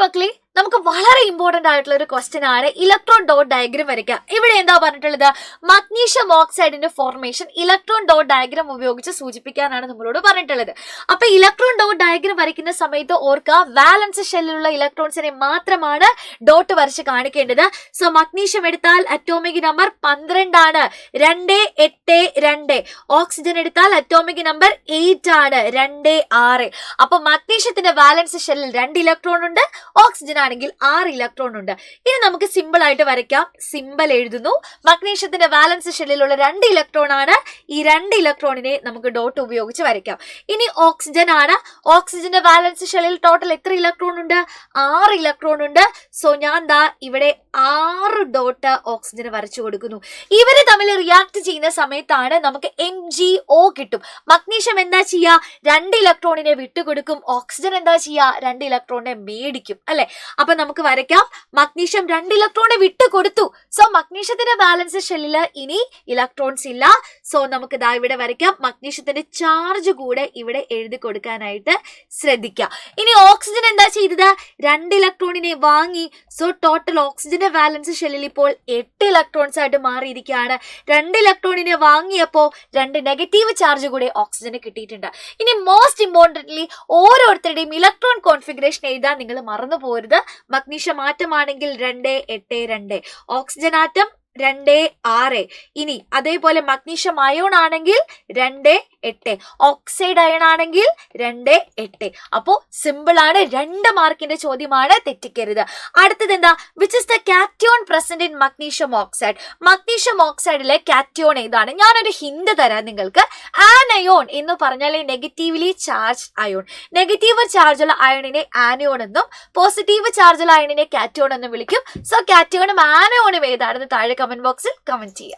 മക്കളെ നമുക്ക് വളരെ ഇമ്പോർട്ടന്റ് ആയിട്ടുള്ള ഒരു ക്വസ്റ്റ്യൻ ആണ് ഇലക്ട്രോൺ ഡോട്ട് ഡയഗ്രം വരയ്ക്കുക. ഇവിടെ എന്താ പറഞ്ഞിട്ടുള്ളത്? മഗ്നീഷ്യം ഓക്സൈഡിന്റെ ഫോർമേഷൻ ഇലക്ട്രോൺ ഡോട്ട് ഡയഗ്രം ഉപയോഗിച്ച് സൂചിപ്പിക്കാനാണ് നമ്മളോട് പറഞ്ഞിട്ടുള്ളത്. അപ്പൊ ഇലക്ട്രോൺ ഡോട്ട് ഡയഗ്രം വരയ്ക്കുന്ന സമയത്ത് ഓർക്കുക, വാലൻസ് ഷെല്ലിലുള്ള ഇലക്ട്രോൺസിനെ മാത്രമാണ് ഡോട്ട് വരച്ച് കാണിക്കേണ്ടത്. സോ മഗ്നീഷ്യം എടുത്താൽ അറ്റോമിക് നമ്പർ 12 ആണ്, 2 8 2. ഓക്സിജൻ എടുത്താൽ അറ്റോമിക് നമ്പർ 8 ആണ്, 2 6. അപ്പൊ മഗ്നീഷ്യത്തിന്റെ വാലൻസ് ഷെല്ലിൽ 2 ഇലക്ട്രോൺ ഉണ്ട്, ഓക്സിജൻ ആണെങ്കിൽ 6 ഇലക്ട്രോൺ ഉണ്ട്. ഇനി നമുക്ക് സിമ്പിൾ ആയിട്ട് വരയ്ക്കാം. സിമ്പൽ എഴുതുന്നു. മഗ്നീഷ്യത്തിന്റെ വാലൻസ് ഷെല്ലിലുള്ള 2 ഇലക്ട്രോൺ ആണ്. ഈ 2 ഇലക്ട്രോണിനെ നമുക്ക് ഡോട്ട് ഉപയോഗിച്ച് വരയ്ക്കാം. ഇനി ഓക്സിജൻ ആണ്. ഓക്സിജന്റെ വാലൻസ് ഷെല്ലിൽ ടോട്ടൽ എത്ര ഇലക്ട്രോൺ ഉണ്ട്? 6 ഇലക്ട്രോൺ ഉണ്ട്. സോ ഞാൻ ദാ ഇവിടെ 6 ഡോട്ട് ഓക്സിജന് വരച്ചു കൊടുക്കുന്നു. ഇവര് തമ്മിൽ റിയാക്ട് ചെയ്യുന്ന സമയത്താണ് നമുക്ക് MgO കിട്ടും. മഗ്നീഷ്യം എന്താ ചെയ്യാ? 2 ഇലക്ട്രോണിനെ വിട്ടുകൊടുക്കും. ഓക്സിജൻ എന്താ ചെയ്യാ? 2 ഇലക്ട്രോണിനെ മേടിക്കും അല്ലെ? അപ്പൊ നമുക്ക് വരയ്ക്കാം. മഗ്നീഷ്യം 2 ഇലക്ട്രോണെ വിട്ടു കൊടുത്തു. സോ മഗ്നീഷ്യത്തിന്റെ ബാലൻസ് ഷെല്ലില് ഇനി ഇലക്ട്രോൺസ് ഇല്ല. സോ നമുക്ക് ദാ ഇവിടെ വരയ്ക്കാം. മഗ്നീഷ്യത്തിന്റെ ചാർജ് കൂടെ ഇവിടെ എഴുതി കൊടുക്കാനായിട്ട് ശ്രദ്ധിക്കാം. ഇനി ഓക്സിജൻ എന്താ ചെയ്തത്? 2 ഇലക്ട്രോണിനെ വാങ്ങി. സോ ടോട്ടൽ ഓക്സിജന്റെ ബാലൻസ് ഷെല്ലിൽ ഇപ്പോൾ 8 ഇലക്ട്രോൺസ് ആയിട്ട് മാറിയിരിക്കുകയാണ്. 2 ഇലക്ട്രോണിനെ വാങ്ങിയപ്പോ 2 നെഗറ്റീവ് ചാർജ് കൂടെ ഓക്സിജന് കിട്ടിയിട്ടുണ്ട്. ഇനി മോസ്റ്റ് ഇമ്പോർട്ടന്റ്ലി ഓരോരുത്തരുടെയും ഇലക്ട്രോൺ കോൺഫിഗറേഷൻ എഴുതാൻ നിങ്ങൾ മറന്നു പോരുത്. മഗ്നീഷ്യം ആറ്റമാണെങ്കിൽ 2 8 2, ഓക്സിജൻ ആറ്റം 2 6. ഇനി അതേപോലെ മഗ്നീഷ്യം അയോൺ ആണെങ്കിൽ 2 8, ഓക്സൈഡ് അയൺ ആണെങ്കിൽ 2 8. അപ്പോ സിമ്പിൾ ആണ്, 2 മാർക്കിന്റെ ചോദ്യമാണ്, തെറ്റിക്കരുത്. അടുത്തത് എന്താ? Which is the cation present in magnesium oxide? Magnesium ഓക്സൈഡിലെ കാറ്റയോൺ ഏതാണ്? ഞാനൊരു ഹിന്റ് തരാം നിങ്ങൾക്ക്. ആനയോൺ എന്ന് പറഞ്ഞാൽ നെഗറ്റീവ്ലി ചാർജ് അയോൺ. നെഗറ്റീവ് ചാർജുള്ള അയണിനെ ആനയോൺ എന്നും പോസിറ്റീവ് ചാർജുള്ള അയണിനെ കാറ്റയോൺ എന്നും വിളിക്കും. സോ കാറ്റയോണും ആനയോണും ഏതാണെന്ന് താഴെ കമന്റ് ബോക്സിൽ കമന്റ് ചെയ്യാം.